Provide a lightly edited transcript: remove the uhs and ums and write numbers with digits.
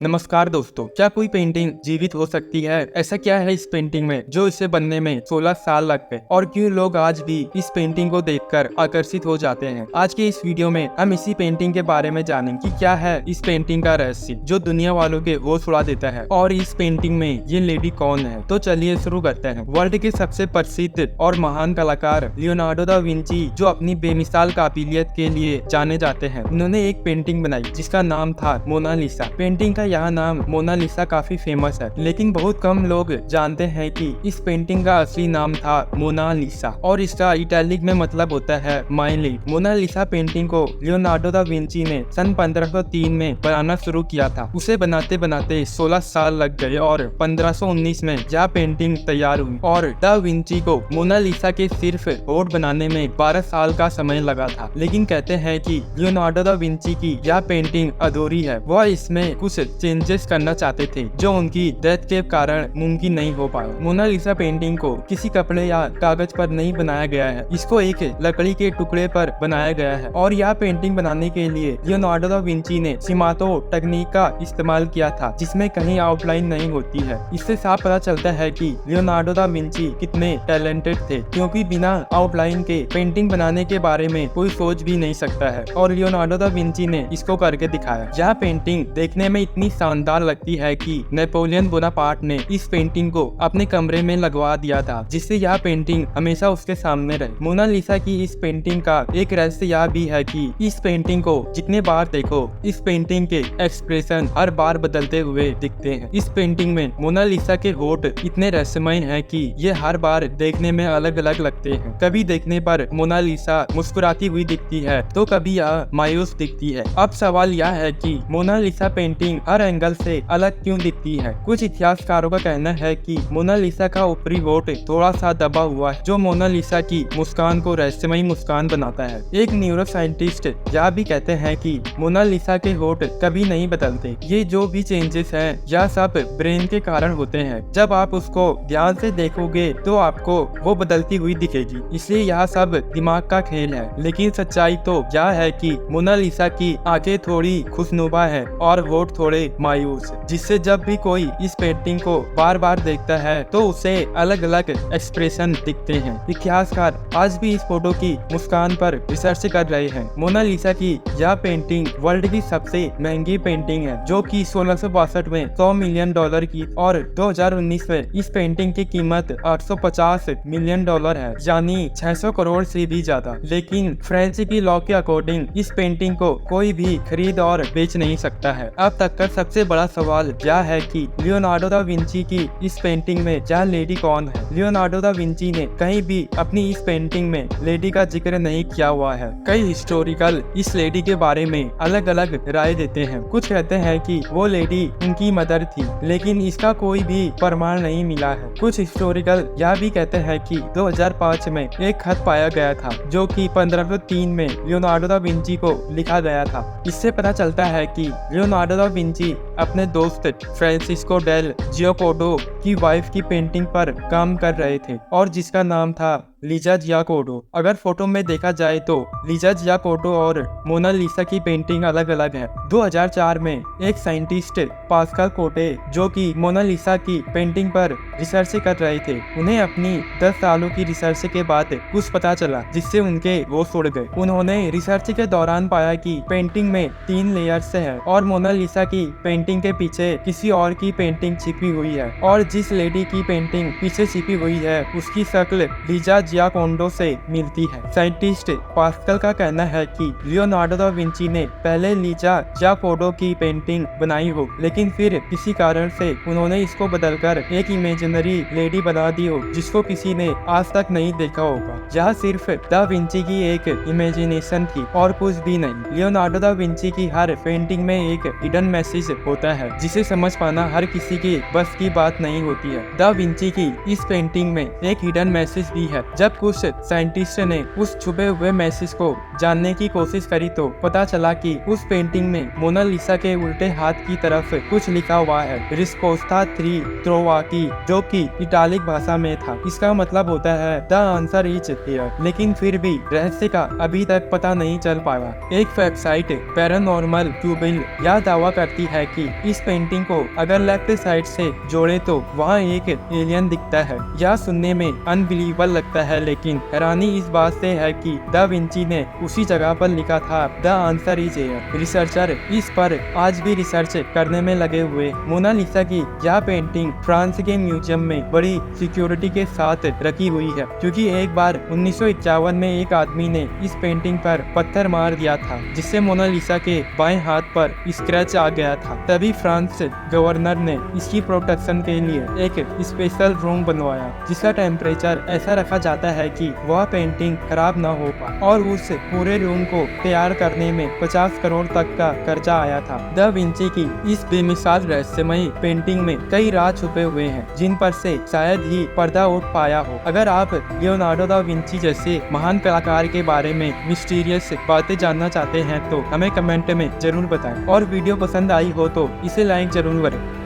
नमस्कार दोस्तों, क्या कोई पेंटिंग जीवित हो सकती है? ऐसा क्या है इस पेंटिंग में जो इसे बनने में 16 साल लग गए और क्यों लोग आज भी इस पेंटिंग को देखकर आकर्षित हो जाते हैं? आज के इस वीडियो में हम इसी पेंटिंग के बारे में जानेंगे कि क्या है इस पेंटिंग का रहस्य जो दुनिया वालों के होश उड़ा देता है और इस पेंटिंग में ये लेडी कौन है। तो चलिए शुरू करते हैं। वर्ल्ड के सबसे प्रसिद्ध और महान कलाकार लियोनार्डो दा विंची, जो अपनी बेमिसाल काबिलियत के लिए जाने जाते हैं, उन्होंने एक पेंटिंग बनाई जिसका नाम था मोनालिसा। पेंटिंग का यह नाम मोनालिसा काफी फेमस है, लेकिन बहुत कम लोग जानते हैं कि इस पेंटिंग का असली नाम था मोनालिसा और इसका इटैलिक में मतलब होता है माय लेडी। मोनालिसा पेंटिंग को लियोनार्डो दा विंची ने सन 1503 में बनाना शुरू किया था। उसे बनाते बनाते 16 साल लग गए और 1519 में यह पेंटिंग तैयार हुई और दा विंची को मोनालिसा के सिर्फ होठ बनाने में 12 साल का समय लगा था। लेकिन कहते हैं कि लियोनार्डो दा विंची की यह पेंटिंग अधूरी है। वह इसमें कुछ चेंजेस करना चाहते थे जो उनकी डेथ के कारण मुमकिन नहीं हो पाया। मोनालिसा पेंटिंग को किसी कपड़े या कागज पर नहीं बनाया गया है, इसको एक लकड़ी के टुकड़े पर बनाया गया है और यह पेंटिंग बनाने के लिए लियोनार्डो दा विंची ने सिमातो टेक्निक का इस्तेमाल किया था, जिसमें कहीं आउटलाइन नहीं होती है। इससे साफ पता चलता है कि लियोनार्डो दा विंची कितने टैलेंटेड थे, क्योंकि बिना आउटलाइन के पेंटिंग बनाने के बारे में कोई सोच भी नहीं सकता है और लियोनार्डो दा विंची ने इसको करके दिखाया। यह पेंटिंग देखने में इतनी शानदार लगती है कि नेपोलियन बोनापार्ट ने इस पेंटिंग को अपने कमरे में लगवा दिया था, जिससे यह पेंटिंग हमेशा उसके सामने रहे। मोनालिसा की इस पेंटिंग का एक रहस्य यह भी है कि इस पेंटिंग को जितने बार देखो, इस पेंटिंग के एक्सप्रेशन हर बार बदलते हुए दिखते हैं। इस पेंटिंग में मोनालिसा के होठ इतने रहस्यमय हैं कि ये हर बार देखने में अलग अलग लगते हैं। कभी देखने पर मोनालिसा मुस्कुराती हुई दिखती है तो कभी यह मायूस दिखती है। अब सवाल यह है कि मोनालिसा पेंटिंग हर एंगल से अलग क्यों दिखती है। कुछ इतिहासकारों का कहना है कि मोनालिसा का ऊपरी होठ थोड़ा सा दबा हुआ है, जो मोनालिसा की मुस्कान को रहस्यमयी मुस्कान बनाता है। एक न्यूरो साइंटिस्ट यह भी कहते हैं कि मोनालिसा के होठ कभी नहीं बदलते। ये जो भी चेंजेस हैं, यह सब ब्रेन के कारण होते हैं। जब आप उसको ध्यान से देखोगे तो आपको वो बदलती हुई दिखेगी, इसलिए यह सब दिमाग का खेल है। लेकिन सच्चाई तो यह है कि मोनालिसा की आंखें थोड़ी खुशनुमा है और होठ थोड़े मायूस, जिससे जब भी कोई इस पेंटिंग को बार बार देखता है तो उसे अलग अलग एक्सप्रेशन दिखते हैं। इतिहासकार आज भी इस फोटो की मुस्कान पर रिसर्च कर रहे हैं। मोनालिसा की यह पेंटिंग वर्ल्ड की सबसे महंगी पेंटिंग है, जो कि 1662 में $100 मिलियन की और 2019 में इस पेंटिंग की कीमत $850 मिलियन है, यानी 600 करोड़ से भी ज्यादा। लेकिन फ्रेंच की लॉ के अकॉर्डिंग इस पेंटिंग को कोई भी खरीद और बेच नहीं सकता है। अब तक का सबसे बड़ा सवाल यह है कि लियोनार्डो दा विंची की इस पेंटिंग में यह लेडी कौन है। लियोनार्डो दा विंची ने कहीं भी अपनी इस पेंटिंग में लेडी का जिक्र नहीं किया हुआ है। कई हिस्टोरिकल इस लेडी के बारे में अलग अलग राय देते हैं। कुछ कहते हैं कि वो लेडी उनकी मदर थी, लेकिन इसका कोई भी प्रमाण नहीं मिला है। कुछ हिस्टोरिकल यह भी कहते हैं कि 2005 में एक खत पाया गया था, जो कि 1503 में लियोनार्डो दा विंची को लिखा गया था। इससे पता चलता है कि लियोनार्डो दा विंची अपने दोस्त फ्रांसिस्को डेल जियोकोडो की वाइफ की पेंटिंग पर काम कर रहे थे और जिसका नाम था लीजा जियाकोडो। अगर फोटो में देखा जाए तो लीजा जियाकोडो और मोनालिसा की पेंटिंग अलग अलग है। 2004 में एक साइंटिस्ट पास्कल कोटे, जो कि मोनालिसा की पेंटिंग पर रिसर्च कर रहे थे, उन्हें अपनी 10 सालों की रिसर्च के बाद कुछ पता चला जिससे उनके होश उड़ गए। उन्होंने रिसर्च के दौरान पाया कि पेंटिंग में 3 लेयर्स है और मोनालिसा की पेंटिंग के पीछे किसी और की पेंटिंग छिपी हुई है और जिस लेडी की पेंटिंग पीछे छिपी हुई है उसकी शक्ल लीजा जियाकोडो से मिलती है। साइंटिस्ट पास्कल का कहना है कि लियोनार्डो दा विंची ने पहले लीजा जियाकोडो की पेंटिंग बनाई हो, लेकिन फिर किसी कारण से उन्होंने इसको बदलकर एक इमेजिनरी लेडी बना दी हो, जिसको किसी ने आज तक नहीं देखा होगा। यह सिर्फ दा विंची की एक इमेजिनेशन थी और कुछ भी नहीं। लियोनार्डो दा विंची की हर पेंटिंग में एक हिडन मैसेज होता है, जिसे समझ पाना हर किसी के बस की बात नहीं होती है। दा विंची की इस पेंटिंग में एक हिडन मैसेज भी है, जब कुछ साइंटिस्ट ने उस छुपे हुए मैसेज को जानने की कोशिश करी तो पता चला कि उस पेंटिंग में मोनालिसा के उल्टे हाथ की तरफ कुछ लिखा हुआ है, रिस्पोस्ता 3 त्रोवाकी, जो कि इटालिक भाषा में था। इसका मतलब होता है द आंसर इज हियर। लेकिन फिर भी रहस्य का अभी तक पता नहीं चल पाया। एक वेबसाइट पैरानॉर्मल क्यूबिल यह दावा करती है कि इस पेंटिंग को अगर लेफ्ट साइड से जोड़े तो वहाँ एक एलियन दिखता है। यह सुनने में अनबिलीवेबल लगता है, लेकिन हैरानी इस बात से है कि दा विंची ने उसी जगह पर लिखा था the answer is here. Researcher इस पर आज भी रिसर्च करने में लगे हुए। मोनालिसा की यह पेंटिंग फ्रांस के म्यूजियम में बड़ी सिक्योरिटी के साथ रखी हुई है, क्योंकि एक बार 1951 में एक आदमी ने इस पेंटिंग पर पत्थर मार दिया था, जिससे मोनालिसा के बाएं हाथ पर स्क्रैच आ गया था। तभी फ्रांस गवर्नर ने इसकी प्रोटेक्शन के लिए एक स्पेशल रूम बनवाया, जिसका टेम्परेचर ऐसा रखा जाता है कि वह पेंटिंग खराब न हो पाए। और उस पूरे रूम को तैयार करने में 50 करोड़ तक का खर्चा आया था। दा विंची की इस बेमिसाल रहस्यमयी पेंटिंग में कई राज छुपे हुए हैं, जिन पर से शायद ही पर्दा उठ पाया हो। अगर आप लियोनार्डो दा विंची जैसे महान कलाकार के बारे में मिस्टीरियस बातें जानना चाहते हैं तो हमें कमेंट में जरूर बताएं, और वीडियो पसंद आई हो तो इसे लाइक जरूर करें।